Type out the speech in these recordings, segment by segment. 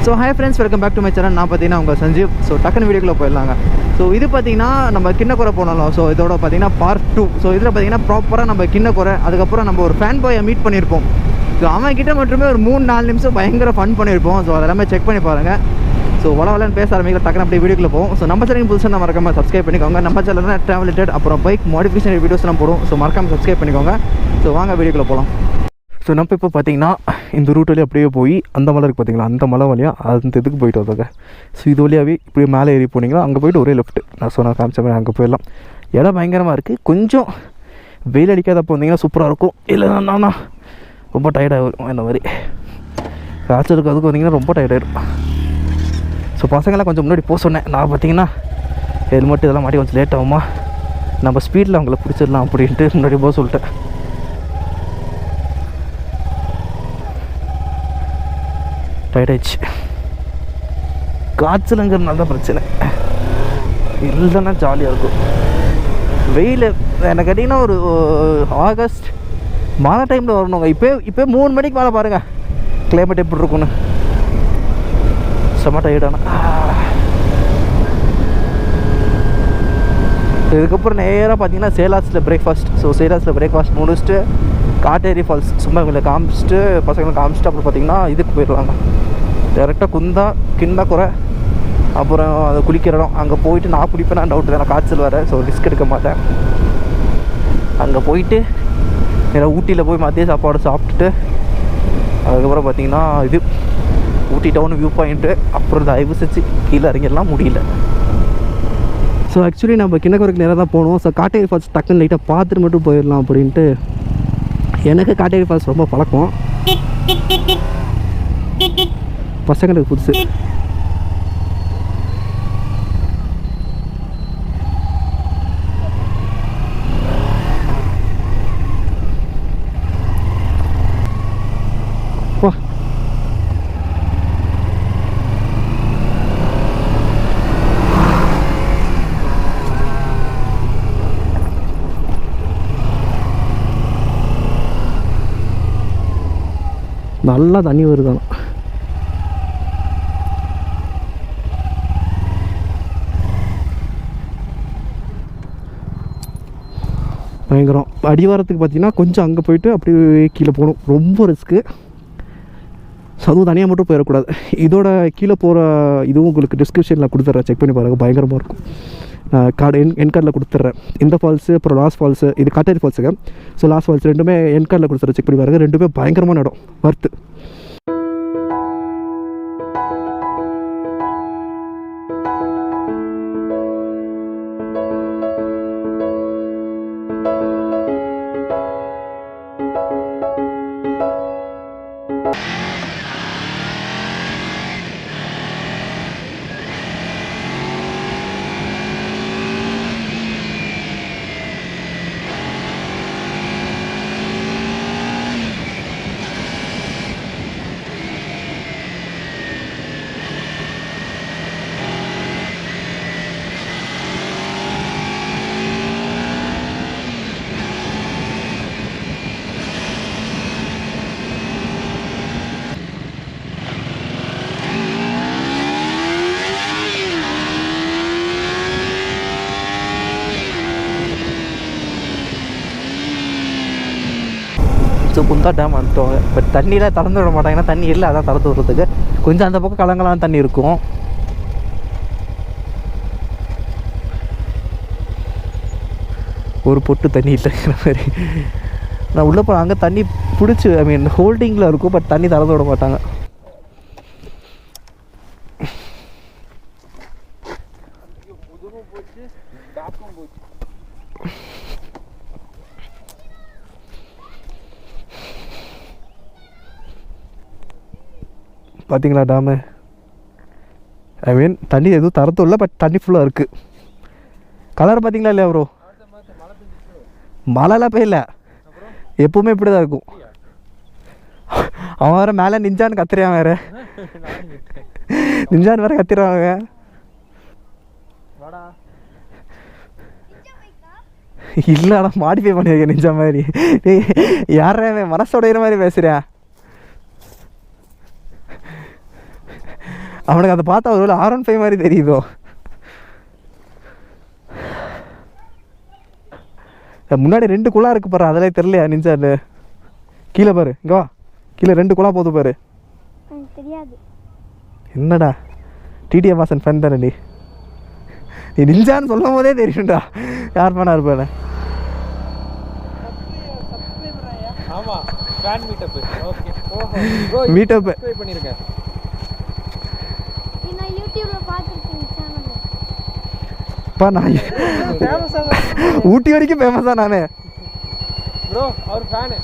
So hi friends, welcome back to my channel. நான் பார்த்தீங்கன்னா உங்கள் சஞ்சீவ். ஸோ டக்குன்னு வீடியோக்குள்ளே போயிடலாங்க. ஸோ இது பார்த்தீங்கன்னா நம்ம கிண்ணக்குறை போனாலும். ஸோ இதோட பார்த்தீங்கன்னா பார்ட் 2. ஸோ இதில் பார்த்தீங்கன்னா ப்ராப்பராக நம்ம கிண்ணக்குறை, அதுக்கப்புறம் நம்ம ஒரு ஃபேன் பாயை மீட் பண்ணியிருப்போம். ஸோ அவன் கிட்ட மட்டுமே ஒரு 3-4 நிமிஷம் பயங்கர ஃபன் பண்ணியிருப்போம். ஸோ அதெல்லாமே செக் பண்ணி பாருங்கள். ஸோ வளவலன்னு பேச ஆரம்பிக்கிற டக்குன்னு அப்படியே வீடியோக்குள்ளே போகும். ஸோ நம்ம சேனல் புதுசாக நம்ம மறக்காமல் சப்ஸ்கிரைப் பண்ணிக்கோங்க. நம்ம சேனலில் ட்ராவல் ரிலேட்டட் அப்புறம் பைக் மாடிஃபிகேஷன் வீடியோஸ்லாம் போடும். ஸோ மறக்காமல் சப்ஸ்கிரைப் பண்ணிக்கோங்க. ஸோ வாங்க வீடியோக்குள்ளே போகலாம். ஸோ நம்ம இப்போ பார்த்தீங்கன்னா இந்த ரூட் வழியாக அப்படியே போய் அந்த மலை இருக்குது பார்த்தீங்களா, அந்த மலை வழியாக அந்த இதுக்கு போயிட்டு வந்தாங்க. ஸோ இது வழியாகவே இப்படியே மேலே ஏறி போனீங்கன்னா அங்கே போய்ட்டு ஒரே லெஃப்ட்டு நான் காமிச்ச மாதிரி அங்கே போயிடலாம். இடம் பயங்கரமாக இருக்குது. கொஞ்சம் வெயில் அடிக்காதப்போ வந்தீங்கன்னா சூப்பராக இருக்கும். இல்லைன்னா ரொம்ப டயர்டாக இருக்கும். இந்த மாதிரி காய்ச்சல் இருக்கிறதுக்கு வந்தீங்கன்னா ரொம்ப டயர்டாகிடும். ஸோ பசங்களாம் கொஞ்சம் முன்னாடி போக சொன்னேன். நான் பார்த்தீங்கன்னா ஹெல்மெட் இதெல்லாம் மாட்டி கொஞ்சம் லேட் ஆகுமா, நம்ம ஸ்பீடில் அவங்கள பிடிச்சிடலாம் அப்படின்ட்டு முன்னாடி போக சொல்லிட்டேன். டயர்டாயிடுச்சு. காய்ச்சலுங்கிறதுனால தான் பிரச்சனை, இல்லைன்னா ஜாலியாக இருக்கும். வெயில் எனக்கு கேட்டிங்கன்னா ஒரு ஆகஸ்ட் மழை டைமில் வரணுங்க. இப்போ 3 மணிக்கு மேலே பாருங்கள் கிளைமேட் எப்படி இருக்குன்னு. செம்ம டயர்டான. இதுக்கப்புறம் நேராக பார்த்தீங்கன்னா சேலாஸில் பிரேக்ஃபாஸ்ட். ஸோ சேலாஸில் பிரேக்ஃபாஸ்ட் முடிச்சுட்டு காட்டேரி ஃபால்ஸ் சும்மா இவங்களை காமிச்சிட்டு பசங்களை காமிச்சிட்டு அப்புறம் பார்த்தீங்கன்னா இதுக்கு போயிடலாங்க. டேரெக்டாக கிண்ணக்குறை அப்புறம் அதை குளிக்கிற இடம். அங்கே போயிட்டு நான் குளிப்பேன், நான் டவுட்டு தான், நான் காய்ச்சல் வர. ஸோ ரிஸ்க் எடுக்க மாட்டேன். அங்கே போயிட்டு நேராக ஊட்டியில் போய் மதிய சாப்பாடு சாப்பிட்டுட்டு அதுக்கப்புறம் பார்த்தீங்கன்னா இது ஊட்டி டவுன் வியூ பாயிண்ட்டு. அப்புறம் தயவு செஞ்சு கீழே இறங்கிடலாம், முடியல. ஸோ ஆக்சுவலி நம்ம கிண்ணக்குறைக்கு நேராக தான் போகணும். ஸோ காட்டேரி ஃபால்ஸ் டக்குன்னு லைட்டாக பார்த்துட்டு மட்டும் போயிடலாம் அப்படின்ட்டு. எனக்கு காட்டேரி ஃபால்ஸ் ரொம்ப பழக்கம், பசங்களுக்கு புதுசு. வா, நல்லா தண்ணி வருதானே. பயங்கரம். அடிவாரத்துக்கு பார்த்தீங்கன்னா கொஞ்சம் அங்கே போயிட்டு அப்படியே கீழே போகணும். ரொம்ப ரிஸ்க்கு. அதுவும் தனியாக மட்டும் போயிடக்கூடாது. இதோட கீழே போகிற இதுவும் உங்களுக்கு டிஸ்கிரிப்ஷனில் கொடுத்துட்றேன், செக் பண்ணி பாருங்கள். பயங்கரமாக இருக்கும். என் கார்டில் கொடுத்துட்றேன். இந்த ஃபால்ஸு அப்புறம் லாஸ்ட் ஃபால்ஸு, இது காட்டேரி ஃபால்ஸுங்க. ஸோ லாஸ்ட் ஃபால்ஸ் ரெண்டுமே என் கார்டில் கொடுத்துட்றேன், செக் பண்ணி பாருங்கள். ரெண்டுமே பயங்கரமான இடம், வர்த்து. ஸோ குந்தா டேம் வந்துட்டோம். பட் தண்ணியில் திறந்து விட மாட்டாங்கன்னா தண்ணி இல்லை, அதான் திறந்து விடுறதுக்கு. கொஞ்சம் அந்த பக்கம் கலங்கலாம் தண்ணி இருக்கும். ஒரு பொட்டு தண்ணி இல்லைங்கிற மாதிரி. நான் உள்ளே போகிறேன், அங்கே தண்ணி பிடிச்சி ஹோல்டிங்கில் இருக்கும், பட் தண்ணி திறந்து விட மாட்டாங்க. பார்த்தீங்களா டேமு? தண்ணி எதுவும் தரத்தும் இல்லை, பட் தண்ணி ஃபுல்லாக இருக்குது. கலர் பார்த்தீங்களா இல்லையா ப்ரோ? மழைலாம் பெய்யல, எப்பவுமே இப்படி தான் இருக்கும். அவன் வேறு மேலே நிஞ்சான்னு கத்துறான், வேறு நிஞ்சான்னு வேறு கத்துறாங்க. இல்லைடா, மாடிஃபை பண்ணியிருக்கேன் நிஞ்சா மாதிரி. யாரே மனசோடையிற மாதிரி பேசுகிறேன். அவனுக்கு அதை பார்த்தா ஒரு R15 மாதிரி தெரியுதோ. முன்னாடி 2 குழா இருக்கு பாரு, அதெல்லாம் தெரியலையா நிஞ்சான்னு? கீழே பாரு, இங்கே வா, கீழே 2 குழா போகுது பாரு. தெரியாது. என்னடா டிடிஎ வாசன் ஃபன் தானே நீ நிஞ்சான்னு சொல்லும் போதே தெரியும்டா யார் பண்ணா இருப்பானே. மீட்டப் பண்ணிருக்கேன். நான் யூடியூப்ல பார்த்திருக்கேன் சேனல்ல. நான் ஊட்டி வரைக்கும் ஃபேமஸா நானு ப்ரோ. அவர் ஃபேன்.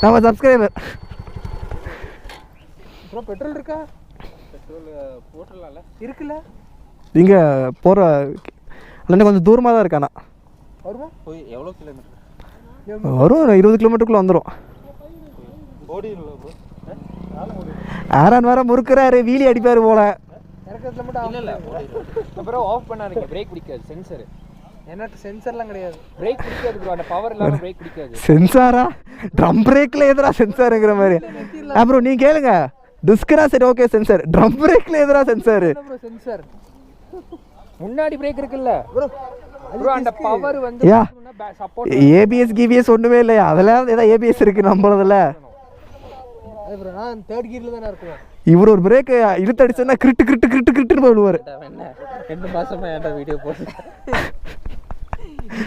நம்ம சப்ஸ்கிரைபர். ப்ரோ பெட்ரோல் இருக்கா? பெட்ரோல் போட்டுறலாம்ல? இருக்குல்ல. இங்க போற இல்ல கொஞ்சம் தூரமா தான் இருக்கானா. வருமா? போய் எவ்வளவு கிலோமீட்டர் வரும்? 20 கிலோமீட்டருக்குள்ள வந்துரும். ஓடிரல ப்ரோ. ஆரான் வர முறுக்குறாரு, வீலி அடிப்பாரு போல. இறக்கத்துல மட்டும் இல்ல அப்புறம் ஆஃப் பண்ணாதீங்க, பிரேக் பிடிக்காது. சென்சார் என்னட்ட சென்சார்லாம் கிடையாது. பிரேக் பிடிக்காது ப்ரோ, அந்த பவர் இல்லாம பிரேக் பிடிக்காது. சென்சாரா? ட்ரம் பிரேக்ல எதுரா சென்சார்ங்கற மாதிரி. அப்புறம் நீ கேளுங்க, டிஸ்க்ரா சரி ஓகே சென்சார், ட்ரம் பிரேக்ல எதுரா சென்சார்? ப்ரோ சென்சார் முன்னாடி பிரேக் இருக்குல்ல ப்ரோ, ப்ரோ அந்த பவர் வந்து சப்போர்ட். ஏபிஎஸ் கிவிஎஸ் ஒண்ணுமே இல்லையா? அதெல்லாம் ஏதா ஏபிஎஸ் இருக்கு நம்மளதுல. அது ப்ரோ நான் 3rd கியர்ல தான இருக்கேன். இவர் ஒரு பிரேக் இழுத்து அடிச்சனா கிரிட்டு கிரிட்டு கிரிட்டு கிரிட்டுன்னு போடுவாரு. என்ன 2 மாசமா ஏன்டா வீடியோ போடுறீங்க?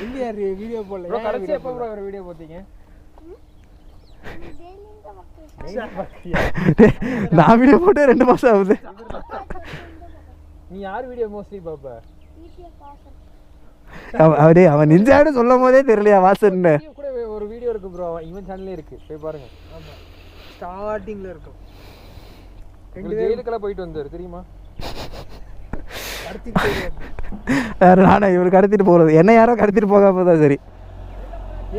இல்லையா வீடியோ போடல ப்ரோ. கடைசி எப்போ ப்ரோ ஒரு வீடியோ போட்டீங்க? நான் வீடியோ போட்டு 2 மாசம் ஆகுது. நீ யார் வீடியோ மோஸ்ட்லி பாப்ப? அவன் நிஞ்சான்னு சொல்லும் போதே தெரியலையா வாசன்னு. கூட ஒரு வீடியோ இருக்கு ப்ரோ, இவன் சேனல்ல இருக்கு, போய் பாருங்க. ஆமா ஸ்டார்டிங்ல இருக்கும். ஜெயிலுக்கெல்லாம் போயிட்டு வந்தாரு தெரியுமா? நானா இவருக்கு கடத்திட்டு போறது? என்ன யாரோ கடத்திட்டு போகாம தான் சரி.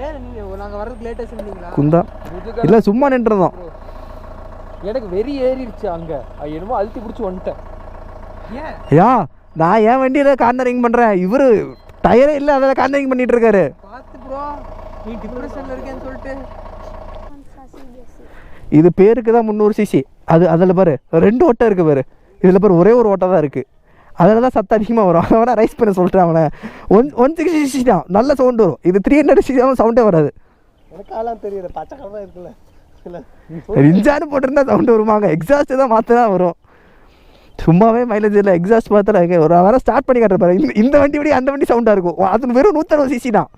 ஏன் நீங்க நாங்க வரதுக்கு லேட்டா சொன்னீங்களா? குந்தா இல்ல சும்மா நின்றுறோம். எனக்கு வெறி ஏறிடுச்சு அங்க, என்னமோ அழுத்தி பிடிச்சி வந்துட்டேன். ஏன் ஐயா நான் என் வண்டியில கார்னரிங் பண்றேன், இவரு டயரே இல்ல அதில் கார்னரிங் பண்ணிட்டு இருக்காரு. பார்த்து ப்ரோ, நீ டிப்ரெஷன்ல இருக்கேன்னு சொல்லிட்டு. இது பேருக்கு தான் 300 சிசி. அதில் பாரு 2 ஓட்டை இருக்குது பாரு, இதில் பாரு ஒரே ஒரு ஓட்டை தான் இருக்குது. அதில் தான் சத்தம் அதிகமாக வரும். அவனை ரைஸ் பண்ண சொல்லிட்டேன் அவனை. 160 சிசி தான் நல்ல சவுண்டு வரும். இது 300 சிசி தான் சவுண்டே வராது. எனக்காலாம் தெரியல, பச்சை கலராக இருக்குல்ல. இன்ஜானு போட்டிருந்தா சவுண்டு வருவாங்க, எக்ஸாஸ்ட்டு தான் மாற்றினா வரும். சும்மாவே மைலேஜ் இல்லை, எக்ஸாஸ்ட் பார்த்தா ஒரு வர ஸ்டார்ட் பண்ணி காட்டுறப்பாரு. இந்த வண்டி விட அந்த வண்டி சவுண்டாக இருக்கும். அது வெறும் 160 சிசி தான்.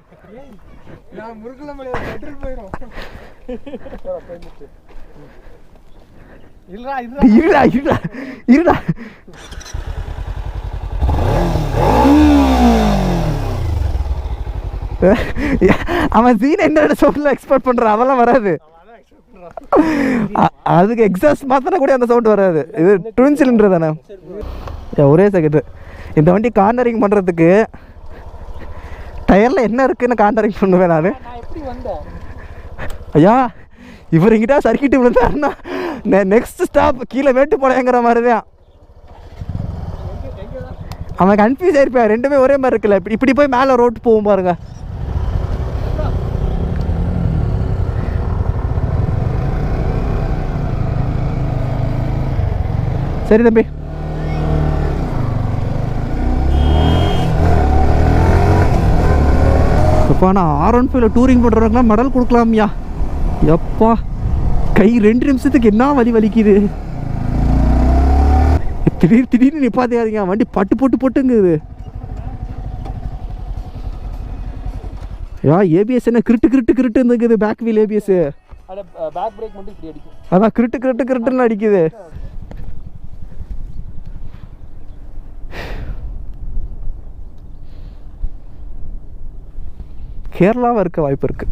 நான் முருகல மலையில பெட்ரோல் போயிடும். இல்லடா இருடா இருடா இருடா. அவன் சீன் என்ன சவுண்ட்ல எக்ஸ்போர்ட் பண்றான், அதெல்லாம் வராது. அதுக்கு எக்ஸாஸ்ட் மாத்தினா கூட அந்த சவுண்ட் வராது. இது ட்வின் சிலிண்டர் தானே. ஒரே செகண்ட். இந்த வண்டி கார்னரிங் பண்றதுக்கு டயர்ல என்ன இருக்குன்னு கார்னரிங் பண்ணுவேன் நான். ஐயா இவர் இங்கிட்ட சர்க்கிட்டு விழுந்தாருன்னா நெக்ஸ்ட் ஸ்டாப் கீழே வேட்டு போலையங்கிற மாதிரி தான். அவன் கன்ஃபியூஸ் ஆயிருப்பான், ரெண்டுமே ஒரே மாதிரி இருக்குல்ல. இப்படி போய் மேலே ரோட்டு போகும் பாருங்க. சரி தம்பி. இப்போ நான் R15 டூரிங் பண்ணுறவங்களாம் மெடல் கொடுக்கலாம்யா. எப்பா கை 2 நிமிஷத்துக்கு என்ன வலிக்குது. திடீர்னு நிப்பாதையாதீங்க, வண்டி பட்டு போட்டுங்குது. ஏபிஎஸ் என்ன கிரிட்டு இருந்துக்குது. Back wheel ABS, back brake மட்டும் இப்படி அடிக்கும். அதான் கிரிட்டுன்னு அடிக்குது. கேரளாவாக இருக்க வாய்ப்பு இருக்கு.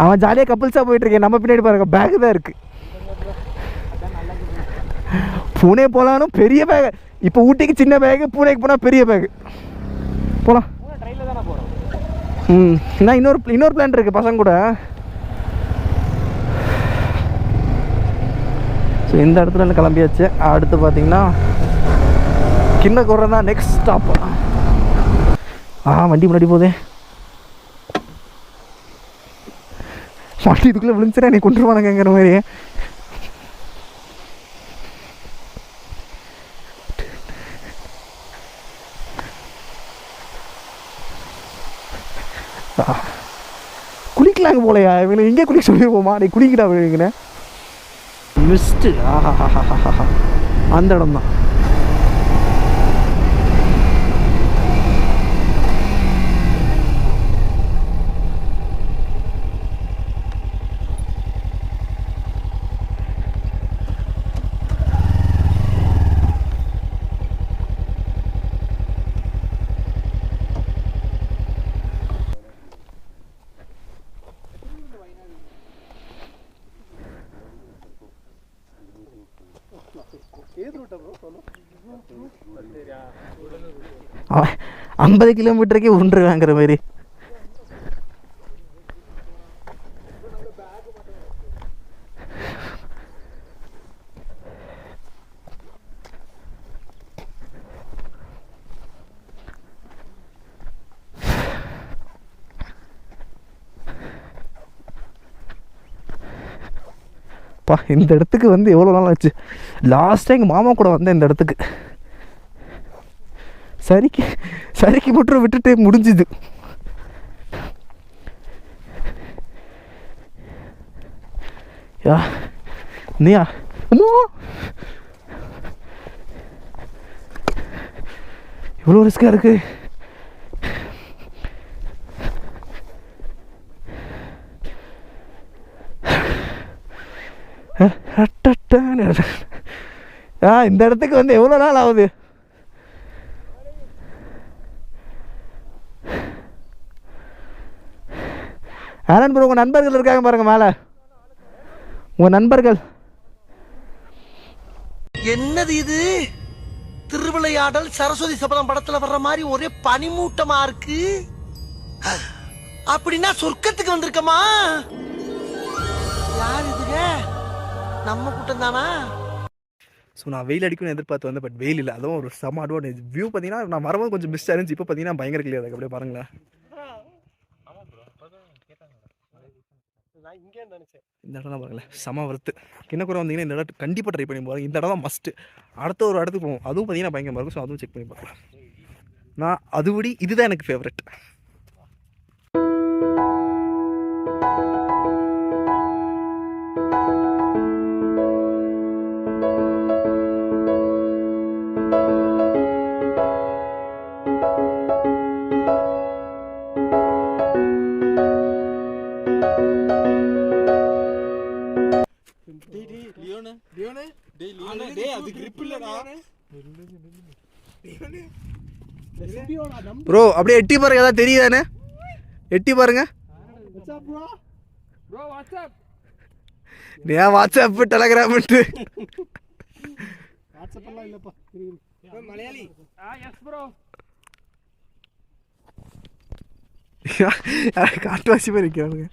அவன் ஜாலியாக கப்பிள்ஸாக போயிட்டு இருக்கேன், நம்ம பின்னாடி பாருங்க பேக் தான் இருக்கு. பூனே போகலான்னு பெரிய பேக். இப்போ ஊட்டிக்கு சின்ன பேகு, பூனேக்கு போனால் பெரிய பேகு. போகலாம். நான் இன்னொரு பிளான் இருக்கு பசங்க கூட. ஸோ இந்த இடத்துல கிளம்பியாச்சு. அடுத்து பார்த்தீங்கன்னா கிண்ணக்கொரை தான் நெக்ஸ்ட் ஸ்டாப். வண்டி முன்னாடி போதே. வண்டி இதுக்குள்ளே விழுந்துச்சுன்னா என்னை கொண்டுருவானுங்கிற மாதிரி. குளிக்கலாங்க போலையா இவங்களை எங்கே குளிக்க சொல்லிடுவோமா நீ குளிக்கடா விழுங்கின மிஸ்ட்டு ஆஹா அந்த இடம் தான். அவன் 50 கிலோமீட்டருக்கே உருண்டுருவாங்கிற மாதிரி. இந்த இடத்துக்கு வந்து எவ்வளோ நாள் ஆச்சு. லாஸ்ட்டாக எங்கள் மாமா கூட வந்தேன் இந்த இடத்துக்கு. சரிக்கு மட்டும் விட்டுட்டு முடிஞ்சுது. யா நீயா இவ்வளோ ரிஸ்காக இருக்கு. இந்த இடத்துக்கு வந்து எவ்வளோ நாள் ஆகுது. ஆனந்த் ப்ரோ உங்கள் நண்பர்கள் இருக்காங்க பாருங்க மேலே. உங்கள் நண்பர்கள் என்னது இது? திருவிளையாடல் சரஸ்வதி சபதம் படத்துல வர்ற மாதிரி ஒரே பனிமூட்டமா இருக்கு. அப்படின்னா சொர்க்கத்துக்கு வந்திருக்கமா? யார் இதுங்க? நம்ம கூட்டம் தானா? ஸோ நான் வெயில் அடிக்கும்னு எதிர்பார்த்து வந்தேன். பட் வெயில் இல்லை. அதுவும் ஒரு செம அட்வான்டேஜ். வியூ பார்த்தீங்கன்னா நான் வரும்போது கொஞ்சம் மிஸ்டாக இருந்துச்சு. இப்போ பார்த்தீங்கன்னா பயங்கர கிளியர் இருக்குது. அப்படியே பாருங்களேன். இந்த இடம் தான் பாருங்களேன் செம வருத்து. கிண்ணக்குறை வந்தீங்கன்னா இந்த இடம் கண்டிப்பாக ட்ரை பண்ணி போகிறேன். இந்த இடம் தான் மஸ்ட்டு. அடுத்த ஒரு இடத்துக்கு போவோம். அதுவும் பார்த்தீங்கன்னா பயங்கரமாக இருக்கும். ஸோ அதுவும் செக் பண்ணி பார்க்கலாம். நான் அதுபடி இதுதான் எனக்கு ஃபேவரட். ப்ரோ அப்படியே எட்டி பாருங்க. ஏதாவது தெரியுதானே? எட்டி பாருங்க. ஏன் வாட்ஸ்அப் டெலகிராம் காட்டுவாசி போய் இருக்கிறானுங்க.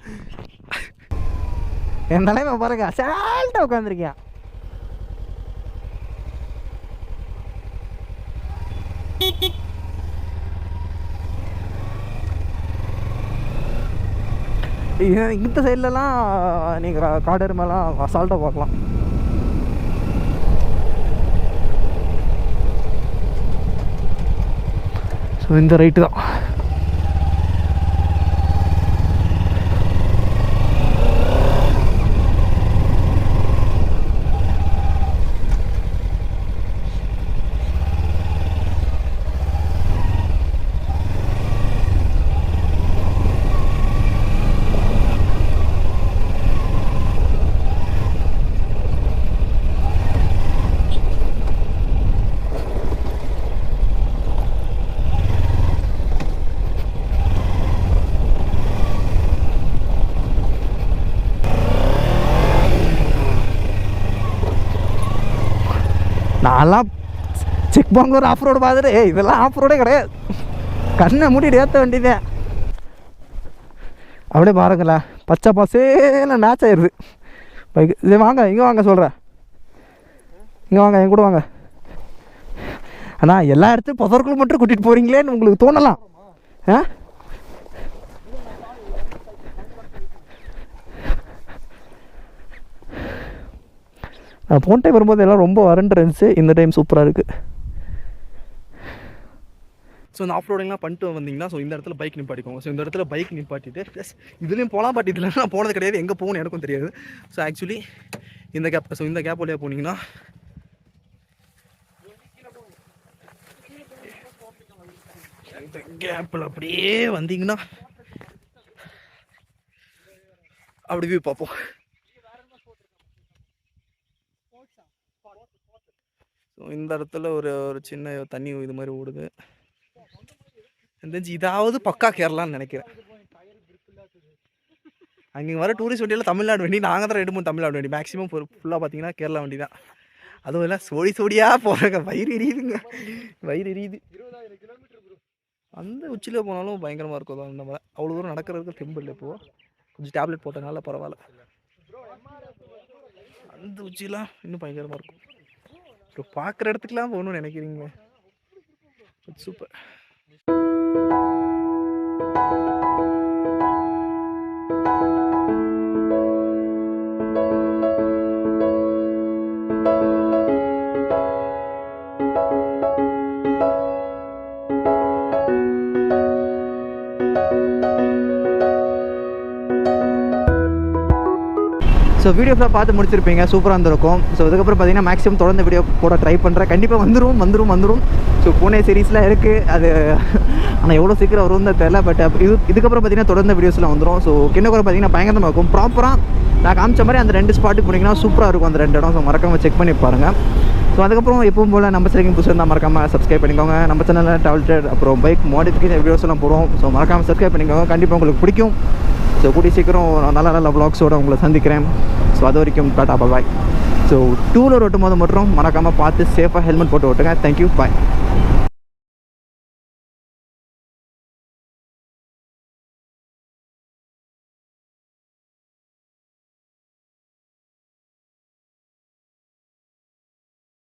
என் தலைமை பாருங்க சால்ட்டா உட்காந்துருக்கியா. இந்த சைட்லலாம் நீங்கள் காடு எருமைலாம் அசால்ட்டாக பார்க்கலாம். ஸோ இந்த ரைட்டு தான். நான்லாம் செக் பாங்கில் ஆஃப் ரோடு பார்த்துட்டு இதெல்லாம் ஆஃப் ரோடே கிடையாது. கண்ணை மூடிட்டு ஏற்ற வேண்டியதே. அப்படியே பாருங்களேன் பச்சை பசேல மேட்ச் ஆயிடுது பைக்கு. இது வாங்க இங்கே வாங்க சொல்கிறேன். இங்கே வாங்க என் கூட வாங்க. ஆனால் எல்லா இடத்துலையும் புதற்குள்ள மட்டும் கூட்டிகிட்டு போகிறீங்களேன்னு உங்களுக்கு தோணலாம். போன டைம் வரும்போது எல்லாம் ரொம்ப வறண்டு இருந்துச்சு. இந்த டைம் சூப்பராக இருக்குது. ஸோ இந்த ஆஃப் ரோடிங்லாம் பண்ணிட்டு வந்தீங்கன்னா ஸோ இந்த இடத்துல பைக் நிப்பாட்டிக்கோங்க. ஸோ இந்த இடத்துல பைக் நிப்பாட்டிட்டு ப்ளஸ் இதுலேயும் போகலாம், பட் இதில் நான் போனது கிடையாது, எங்கே போகணும்னு எனக்கும் தெரியாது. ஸோ ஆக்சுவலி இந்த கேப் வழியாக போனீங்கன்னா இந்த கேப்பில் அப்படியே வந்தீங்கன்னா அப்படி வியூ பார்ப்போம். ஸோ இந்த இடத்துல ஒரு சின்ன தண்ணி இது மாதிரி ஓடுது. தெரிஞ்சு இதாவது பக்கா கேரளான்னு நினைக்கிறேன். அங்கே வர டூரிஸ்ட் வண்டியில் தமிழ்நாடு வண்டி, நாங்கள் தான் 2-3 தமிழ்நாடு வண்டி, மேக்ஸிமம் ஃபுல்லாக பார்த்தீங்கன்னா கேரளா வண்டி தான். அதுவும் எல்லாம் சோடியாக போகிறாங்க, வயிறு எரியுதுங்க, வயிறு எரியுது. அந்த உச்சியில் போனாலும் பயங்கரமாக இருக்கும் தான். நம்ம அவ்வளோ தூரம் நடக்கிறதுக்கு தெம்பு இல்லை. இப்போது கொஞ்சம் டேப்லெட் போட்டனால பரவாயில்ல. அந்த உச்சிலாம் இன்னும் பயங்கரமாக இருக்கும். இப்போ பார்க்குற இடத்துக்குலாம் போகணும்னு நினைக்கிறீங்க, சூப்பர். ஸோ வீடியோ ஃபுல்லாக பார்த்து முடிச்சிருப்பீங்க, சூப்பராக இருந்திருக்கும். ஸோ இதுக்கப்புறம் பார்த்தீங்கன்னா மேக்ஸிமம் தொடர்ந்து வீடியோ போட ட்ரை பண்ணுறேன். கண்டிப்பாக வந்துடும். ஸோ பூனே சீரீஸ்லாம் இருக்குது, அது ஆனால் எவ்வளோ சீக்கிரம் வரும்னு தான் தெரியல. பட் இதுக்கப்புறம் பார்த்தீங்கன்னா தொடர்ந்து வீடியோஸ்லாம் வந்துடும். ஸோ கிண்ணக்கரை பார்த்தீங்கன்னா பயங்கரமாக இருக்கும். ப்ராப்பராக நான் காமிச்ச மாதிரி அந்த 2 ஸ்பாட்டுக்கு போனீங்கன்னா சூப்பராக இருக்கும் அந்த 2 இடம். ஸோ மறக்காமல் செக் பண்ணி பாருங்கள். ஸோ அதுக்கப்புறம் எப்பவும் போல் நம்ம சேனலுக்கு புதுசாக இருந்தால் மறக்காமல் சப்ஸ்கிரைப் பண்ணிக்கோங்க. நம்ம சேனலில் ட்ராவல் ட்ரெட் அப்புறம் பைக் மாடிஃபிகேஷன் வீடியோஸ்லாம் போடுவோம். ஸோ மறக்காமல் சப்ஸ்கிரைப் பண்ணிக்கோங்க, கண்டிப்பாக உங்களுக்கு பிடிக்கும். ஸோ கூடிய சீக்கிரம் நல்ல vlogsோடு உங்களை சந்திக்கிறேன். ஸோ அது வரைக்கும் டாடா பாய். ஸோ டூவில் ஓட்டும் போது மட்டும் மறக்காமல் பார்த்து சேஃபாக ஹெல்மெட் போட்டு ஓட்டுங்க. தேங்க்யூ, பாய்.